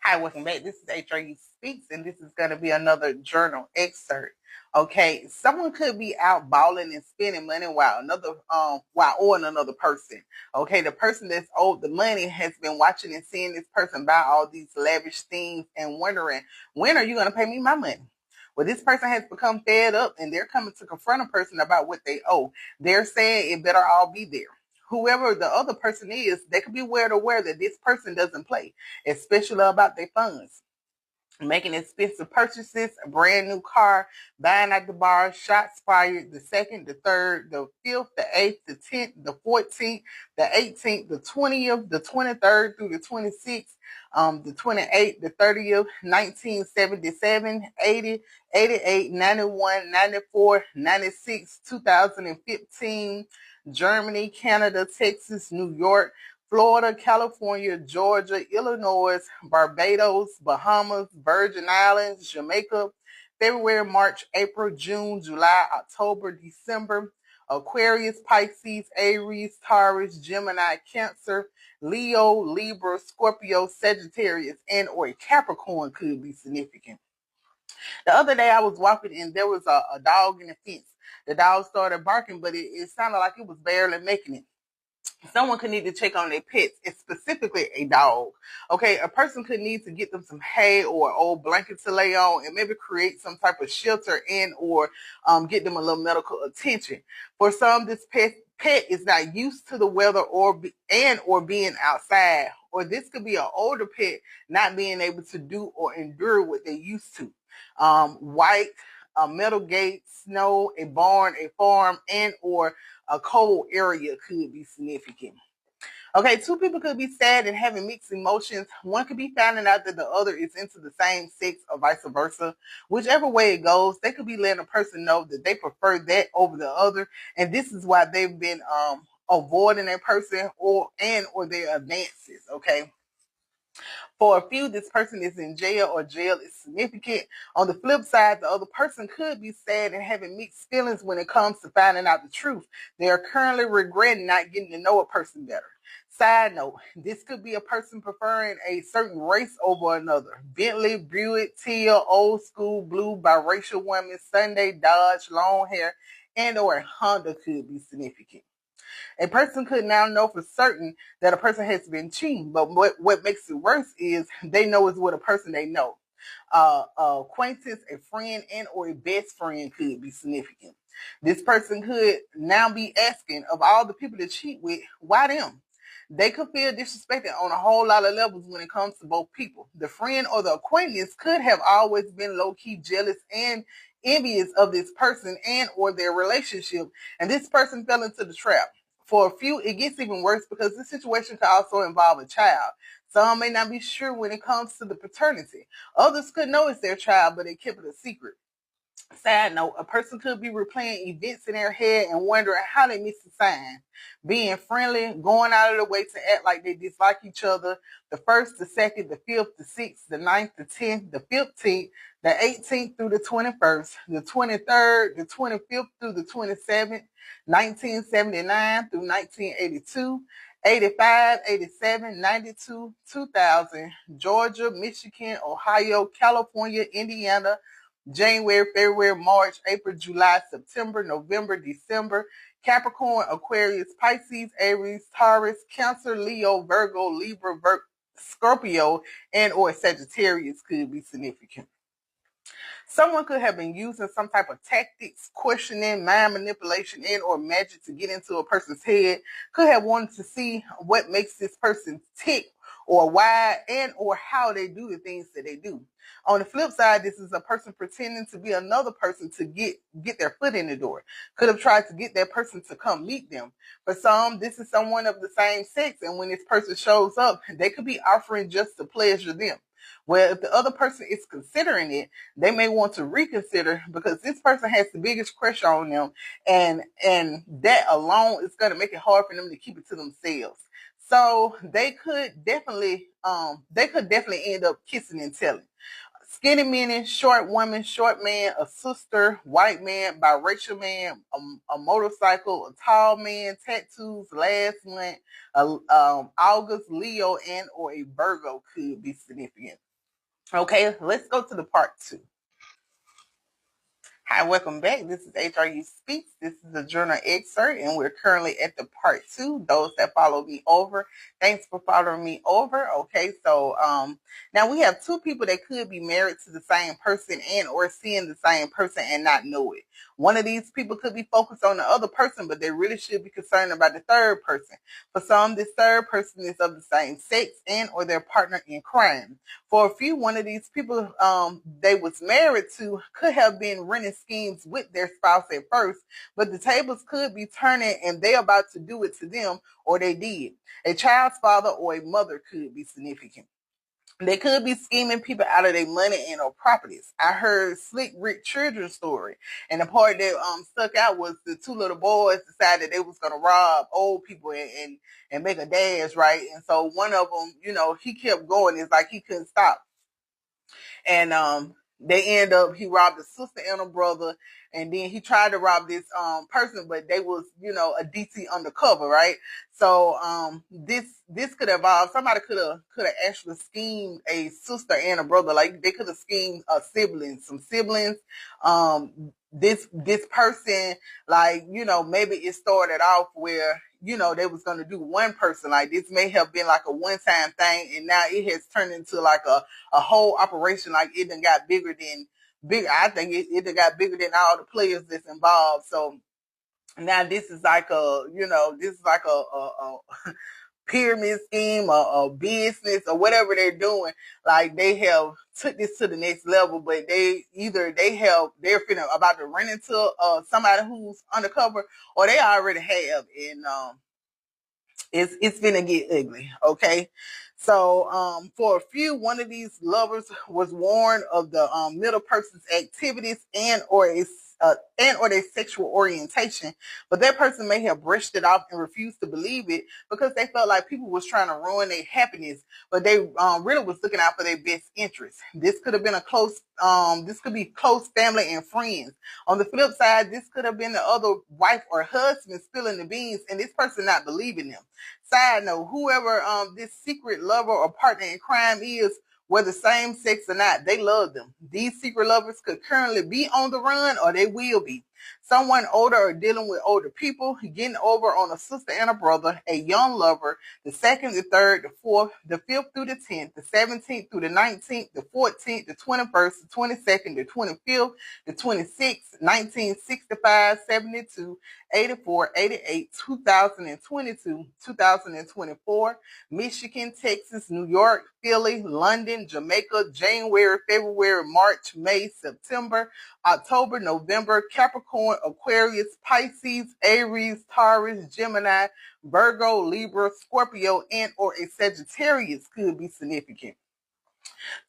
Hi, welcome back. This is HRU Speaks, and this is going to be another journal excerpt. Okay, someone could be out balling and spending money while owing another person. Okay, the person that's owed the money has been watching and seeing this person buy all these lavish things and wondering, when are you going to pay me my money? Well, this person has become fed up and they're coming to confront a person about what they owe. They're saying it better all be there. Whoever the other person is, they could be well aware that this person doesn't play, especially about their funds. Making expensive purchases, a brand new car, buying at the bar, shots fired, the second, the third, the fifth, the eighth, the 10th, the 14th, the 18th, the 20th, the 23rd through the 26th, the 28th, the 30th, 1977, 80, 88, 91, 94, 96, 2015, Germany, Canada, Texas, New York, Florida, California, Georgia, Illinois, Barbados, Bahamas, Virgin Islands, Jamaica, February, March, April, June, July, October, December, Aquarius, Pisces, Aries, Taurus, Gemini, Cancer, Leo, Libra, Scorpio, Sagittarius, and or a Capricorn could be significant. The other day I was walking and there was a dog in the fence. The dog started barking, but it sounded like it was barely making it. Someone could need to check on their pets, it's specifically a dog. Okay, a person could need to get them some hay or an old blanket to lay on and maybe create some type of shelter and or get them a little medical attention. For some, this pet is not used to the weather or being outside, or this could be an older pet not being able to do or endure what they used to. White, a metal gate, snow, a barn, a farm, and or a cold area could be significant. Okay, two people could be sad and having mixed emotions. One could be finding out that the other is into the same sex or vice versa. Whichever way it goes, they could be letting a person know that they prefer that over the other. And this is why they've been avoiding that person or their advances. Okay. For a few, this person is in jail or jail is significant. On the flip side, the other person could be sad and having mixed feelings when it comes to finding out the truth. They are currently regretting not getting to know a person better. Side note, this could be a person preferring a certain race over another. Bentley, Buick, teal, old school, blue, biracial woman, Sunday, Dodge, long hair, and or a Honda could be significant. A person could now know for certain that a person has been cheating, but what makes it worse is they know it's what a person they know. Acquaintance, a friend, and or a best friend could be significant. This person could now be asking of all the people to cheat with, why them? They could feel disrespected on a whole lot of levels when it comes to both people. The friend or the acquaintance could have always been low-key jealous and envious of this person and or their relationship, and this person fell into the trap. For a few, it gets even worse because this situation could also involve a child. Some may not be sure when it comes to the paternity. Others could know it's their child, but they kept it a secret. Side note, a person could be replaying events in their head and wondering how they missed the sign. Being friendly, going out of the way to act like they dislike each other. The first, the second, the fifth, the sixth, the ninth, the 10th, the 15th, the 18th through the 21st, the 23rd, the 25th through the 27th, 1979 through 1982, 85, 87, 92, 2000, Georgia, Michigan, Ohio, California, Indiana, January, February, March, April, July, September, November, December, Capricorn, Aquarius, Pisces, Aries, Taurus, Cancer, Leo, Virgo, Libra, Scorpio, and or Sagittarius could be significant. Someone could have been using some type of tactics, questioning, mind manipulation, and or magic to get into a person's head. Could have wanted to see what makes this person tick or why and or how they do the things that they do. On the flip side, this is a person pretending to be another person to get their foot in the door. Could have tried to get that person to come meet them. For some, this is someone of the same sex, and when this person shows up, they could be offering just to pleasure them. Well, if the other person is considering it, they may want to reconsider because this person has the biggest crush on them, and that alone is going to make it hard for them to keep it to themselves. So they could definitely end up kissing and telling. Skinny meaning short woman, short man, a sister, white man, biracial man, a motorcycle, a tall man, tattoos, last month, August, Leo, and or a Virgo could be significant. Okay, let's go to the part 2. Hi, welcome back. This is HRU Speaks. This is a journal excerpt, and we're currently at the part 2. Those that follow me over, thanks for following me over. Okay, so now we have two people that could be married to the same person and or seeing the same person and not know it. One of these people could be focused on the other person, but they really should be concerned about the third person. For some, this third person is of the same sex and or their partner in crime. For a few, one of these people they was married to could have been running schemes with their spouse at first, but the tables could be turning and they about to do it to them, or they did. A child's father or a mother could be significant. They could be scheming people out of their money and or properties. I heard Slick Rick children's story, and the part that stuck out was the two little boys decided they was gonna rob old people and make a dash, right? And so one of them, he kept going. It's like he couldn't stop, and they end up he robbed a sister and a brother, and then he tried to rob this person, but they was a DC undercover, right? So this could evolve. Somebody could have actually schemed a sister and a brother, like they could have schemed some siblings. This person, like, maybe it started off where they was going to do one person. Like, this may have been like a one-time thing, and now it has turned into like a whole operation. Like, it done got bigger. I think it done got bigger than all the players that's involved. So now this is like a pyramid scheme or a business or whatever they're doing. Like, they have took this to the next level, but they're feeling about to run into somebody who's undercover, or they already have. And it's gonna get ugly. Okay, so for a few, one of these lovers was warned of the middle person's activities and or their sexual orientation, but that person may have brushed it off and refused to believe it because they felt like people was trying to ruin their happiness, but they really was looking out for their best interests. This could have been this could be close family and friends. On the flip side, this could have been the other wife or husband spilling the beans and this person not believing them. Side note, whoever this secret lover or partner in crime is, whether same sex or not, they love them. These secret lovers could currently be on the run, or they will be. Someone older or dealing with older people, getting over on a sister and a brother, a young lover, the second, the third, the fourth, the fifth through the 10th, the 17th through the 19th, the 14th, the 21st, the 22nd, the 25th, the 26th, 1965, 72, 84, 88, 2022, 2024, Michigan, Texas, New York, Philly, London, Jamaica, January, February, March, May, September, October, November, Capricorn, Aquarius, Pisces, Aries, Taurus, Gemini, Virgo, Libra, Scorpio, and or a Sagittarius could be significant.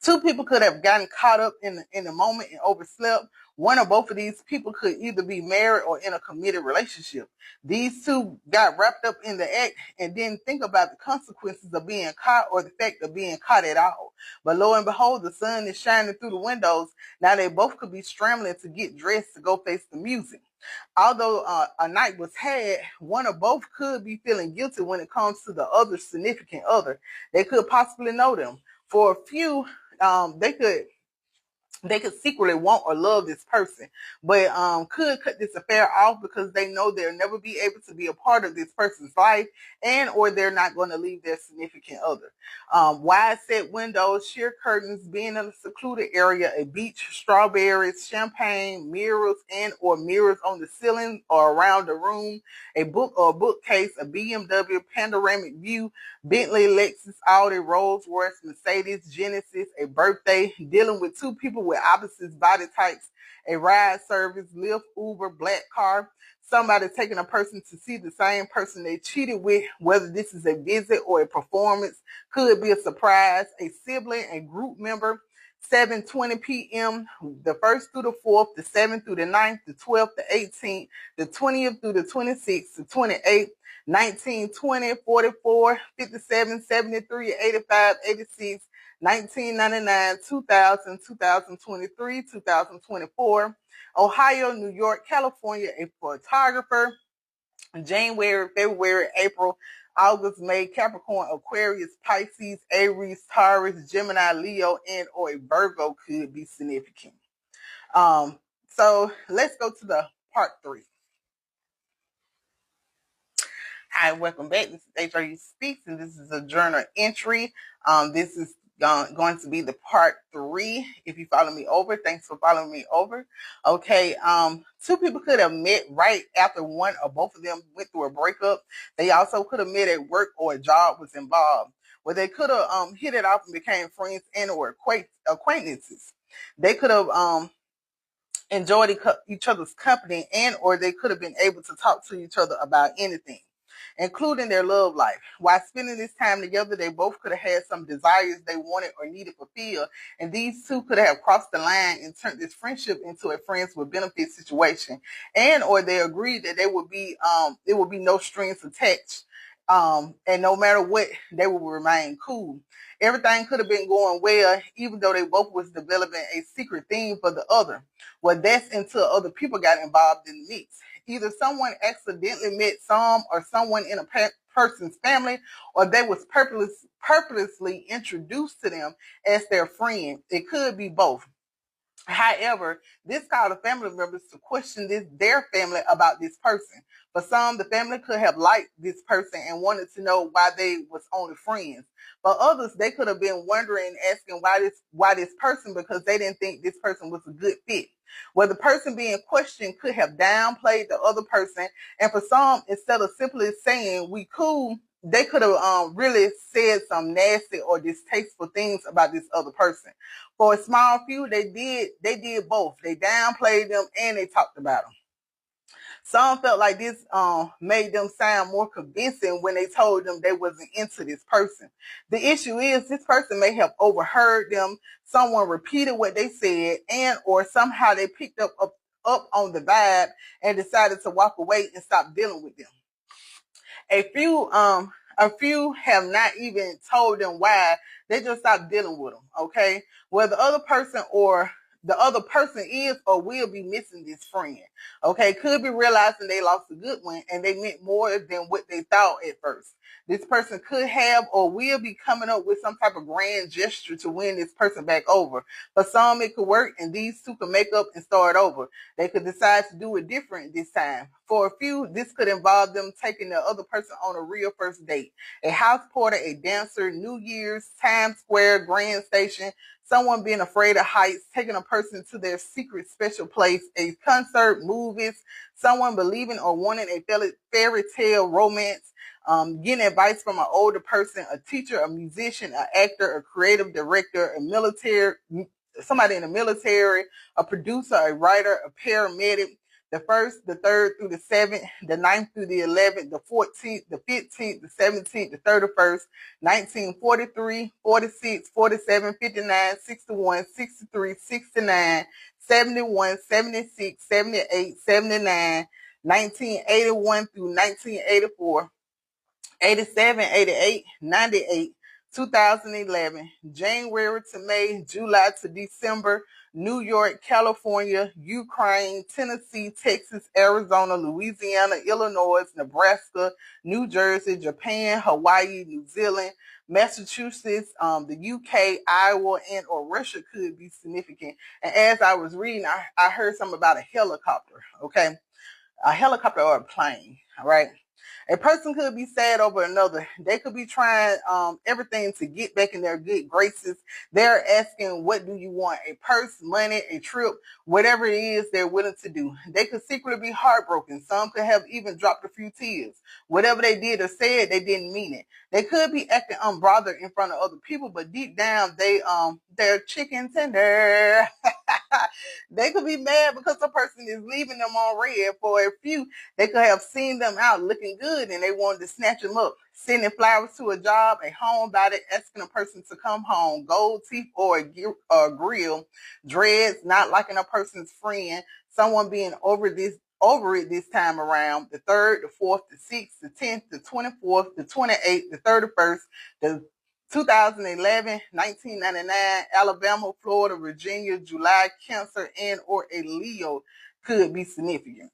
Two people could have gotten caught up in the moment and overslept. One or both of these people could either be married or in a committed relationship. These two got wrapped up in the act and didn't think about the consequences of being caught or the fact of being caught at all. But lo and behold, the sun is shining through the windows. Now they both could be scrambling to get dressed to go face the music. Although a night was had, one or both could be feeling guilty when it comes to the other significant other. They could possibly know them. For a few, they could secretly want or love this person, but could cut this affair off because they know they'll never be able to be a part of this person's life, and or they're not going to leave their significant other. Wide set windows, sheer curtains, being in a secluded area, a beach, strawberries, champagne, mirrors and or mirrors on the ceiling or around the room, a book or a bookcase, a BMW, panoramic view, Bentley, Lexus, Audi, Rolls Royce, Mercedes, Genesis, a birthday, dealing with two people with opposite body types, a ride service, Lyft, Uber, black car, somebody taking a person to see the same person they cheated with, whether this is a visit or a performance, could be a surprise, a sibling, a group member, 7:20 p.m., the 1st through the 4th, the 7th through the 9th, the 12th, the 18th, the 20th through the 26th, the 28th, 19, 20, 44, 57, 73, 85, 86, 1999, 2000, 2023, 2024, Ohio, New York, California, a photographer, January, February, April, August, May, Capricorn, Aquarius, Pisces, Aries, Taurus, Gemini, Leo, and or a Virgo could be significant. So let's go to the part 3. Hi, welcome back. This is HRU Speaks, and this is a journal entry. This is going to be the part 3. If you follow me over, thanks for following me over. Okay, two people could have met right after one or both of them went through a breakup. They also could have met at work or a job was involved, where they could have hit it off and became friends and or acquaintances. They could have enjoyed each other's company, and or they could have been able to talk to each other about anything, including their love life. While spending this time together, they both could have had some desires they wanted or needed fulfilled, and these two could have crossed the line and turned this friendship into a friends with benefits situation, and or they agreed that there would be no strings attached, and no matter what, they would remain cool. Everything could have been going well, even though they both was developing a secret theme for the other. Well, that's until other people got involved in the mix. Either someone accidentally met some or someone in a person's family, or they was purposely introduced to them as their friend. It could be both. However, this caused the family members to question their family about this person. For some, the family could have liked this person and wanted to know why they was only friends. For others, they could have been wondering, asking why this person, because they didn't think this person was a good fit. Well, the person being questioned could have downplayed the other person, and for some, instead of simply saying we cool, they could have really said some nasty or distasteful things about this other person. For a small few, they did both. They downplayed them and they talked about them. Some felt like this made them sound more convincing when they told them they wasn't into this person. The issue is this person may have overheard them, someone repeated what they said, and or somehow they picked up on the vibe and decided to walk away and stop dealing with them. A few have not even told them why. They just stopped dealing with them. Okay, well, the other person is or will be missing this friend. Okay, could be realizing they lost a good one and they meant more than what they thought at first. This person could have or will be coming up with some type of grand gesture to win this person back over. For some, it could work, and these two could make up and start over. They could decide to do it different this time. For a few, this could involve them taking the other person on a real first date. A house party, a dancer, New Year's, Times Square, Grand Station, someone being afraid of heights, taking a person to their secret special place, a concert, movies, someone believing or wanting a fairy tale romance, getting advice from an older person, a teacher, a musician, an actor, a creative director, somebody in the military, a producer, a writer, a paramedic, the 1st, the 3rd through the 7th, the 9th through the 11th, the 14th, the 15th, the 17th, the 31st, 1943, 46, 47, 59, 61, 63, 69, 71, 76, 78, 79, 1981 through 1984, 87, 88, 98, 2011, January to May, July to December, New York, California, Ukraine, Tennessee, Texas, Arizona, Louisiana, Illinois, Nebraska, New Jersey, Japan, Hawaii, New Zealand, Massachusetts, the UK, Iowa, and or Russia could be significant. And as I was reading, I heard something about a helicopter, okay? A helicopter or a plane, all right? A person could be sad over another. They could be trying everything to get back in their good graces. They're asking, what do you want? A purse, money, a trip, whatever it is they're willing to do. They could secretly be heartbroken. Some could have even dropped a few tears. Whatever they did or said, they didn't mean it. They could be acting unbothered in front of other people, but deep down, they're chicken tender. They could be mad because the person is leaving them on red. For a few, they could have seen them out looking good and they wanted to snatch them up. Sending flowers to a job, a homebody, asking a person to come home, gold teeth or a grill, dreads, not liking a person's friend, someone being over it this time around, the 3rd, the 4th, the 6th, the 10th, the 24th, the 28th, the 31st, the 2011, 1999, Alabama, Florida, Virginia, July, Cancer, and or a Leo could be significant.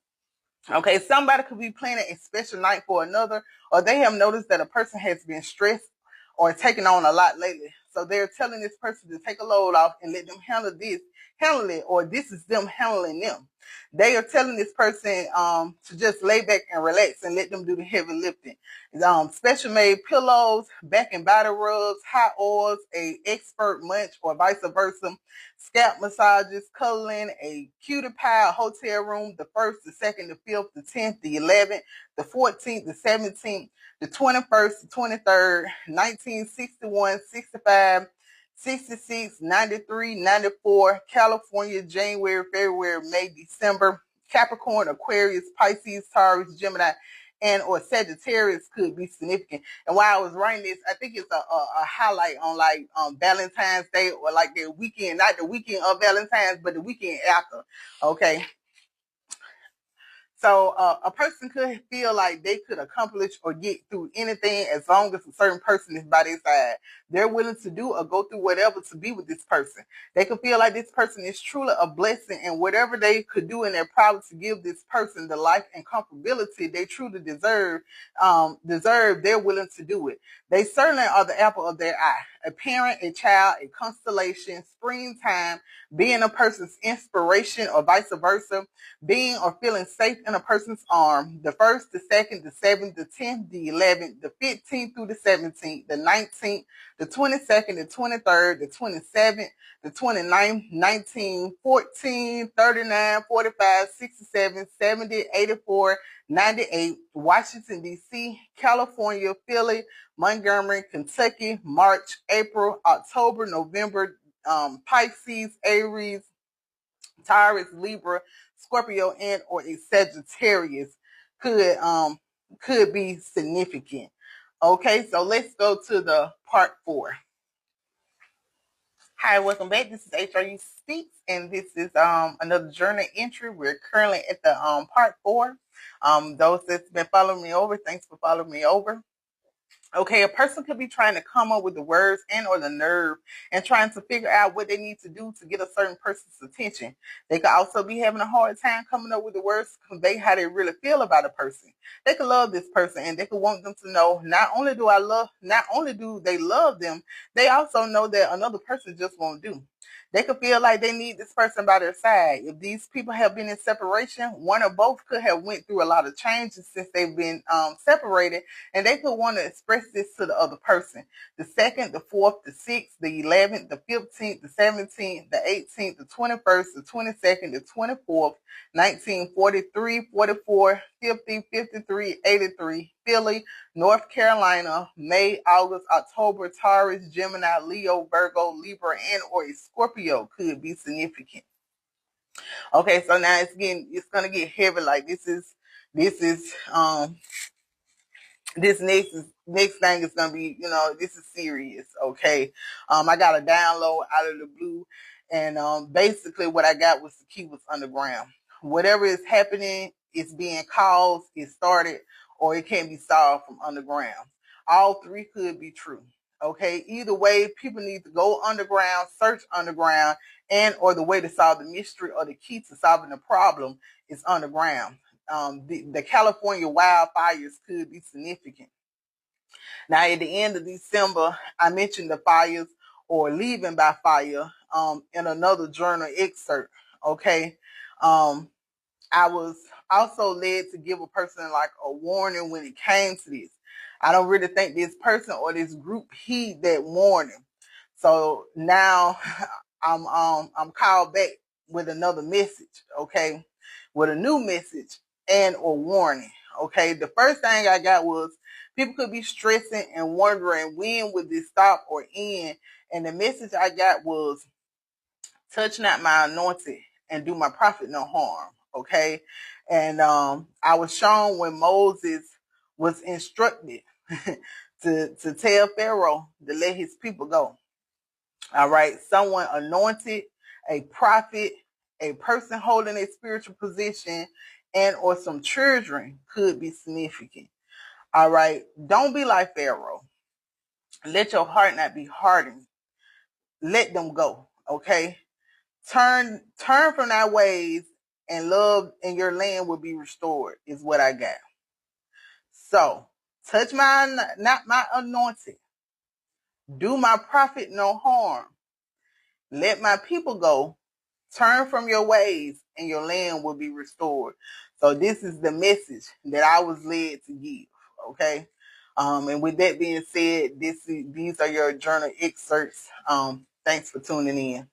Okay, somebody could be planning a special night for another, or they have noticed that a person has been stressed or taking on a lot lately. So they're telling this person to take a load off and let them handle it, or this is them handling them. They are telling this person to just lay back and relax and let them do the heavy lifting. Special made pillows, back and body rubs, hot oils, a expert munch, or vice versa, scalp massages, cuddling, a cutie pie hotel room, the 1st, the 2nd, the 5th, the 10th, the 11th, the 14th, the 17th, the 21st, the 23rd, 1961, 65, 66, 93, 94, California, January, February, May, December, Capricorn, Aquarius, Pisces, Taurus, Gemini, and or Sagittarius could be significant. And while I was writing this, I think it's a highlight on like Valentine's Day, or like the weekend, not the weekend of Valentine's, but the weekend after. Okay. So a person could feel like they could accomplish or get through anything as long as a certain person is by their side. They're willing to do or go through whatever to be with this person. They could feel like this person is truly a blessing, and whatever they could do in their power to give this person the life and comfortability they truly deserve, they're willing to do it. They certainly are the apple of their eye. A parent, a child, a constellation, springtime, being a person's inspiration or vice versa, being or feeling safe in a person's arm, the 1st, the 2nd, the 7th, the 10th, the 11th, the 15th through the 17th, the 19th, the 22nd, the 23rd, the 27th, the 29th, 19, 14, 39, 45, 67, 70, 84, 98, Washington, D.C., California, Philly, Montgomery, Kentucky, March, April, October, November, Pisces, Aries, Taurus, Libra, Scorpio, and or a Sagittarius could be significant. Okay, so let's go to the part 4. Hi, welcome back. This is HRU Speaks, and this is another journal entry. We're currently at the part 4. Those that's been following me over, thanks for following me over. Okay, a person could be trying to come up with the words and or the nerve and trying to figure out what they need to do to get a certain person's attention. They could also be having a hard time coming up with the words to convey how they really feel about a person. They could love this person, and they could want them to know not only do they love them, they also know that another person just won't do. They could feel like they need this person by their side. If these people have been in separation, one or both could have went through a lot of changes since they've been separated, and they could want to express this to the other person. The 2nd, the 4th, the 6th, the 11th, the 15th, the 17th, the 18th, the 21st, the 22nd, the 24th, 1943, 44, 50, 53, 83, Philly, North Carolina, May, August, October, Taurus, Gemini, Leo, Virgo, Libra, and or a Scorpio could be significant. Okay, so now it's gonna get heavy. Like this is this next thing is gonna be, this is serious. Okay. I got a download out of the blue, and basically what I got was the key was underground. Whatever is happening, it's being caused, it started, or it can be solved from underground. All three could be true. Okay, either way, people need to go underground, search underground, and or the way to solve the mystery or the key to solving the problem is underground. The California wildfires could be significant. Now, at the end of December, I mentioned the fires or leaving by fire in another journal excerpt. Okay. I was also led to give a person like a warning when it came to this. I don't really think this person or this group heed that warning. So now I'm called back with another message, okay? With a new message and or warning. Okay. The first thing I got was people could be stressing and wondering when would this stop or end. And the message I got was touch not my anointed and do my prophet no harm. Okay. And I was shown when Moses was instructed to tell Pharaoh to let his people go. All right. Someone anointed, a prophet, a person holding a spiritual position, and or some children could be significant. All right. Don't be like Pharaoh. Let your heart not be hardened. Let them go. Okay. Turn from thy ways and love in your land will be restored, is what I got. So, touch not my anointing. Do my prophet no harm. Let my people go. Turn from your ways, and your land will be restored. So this is the message that I was led to give. Okay. And with that being said, these are your journal excerpts. Thanks for tuning in.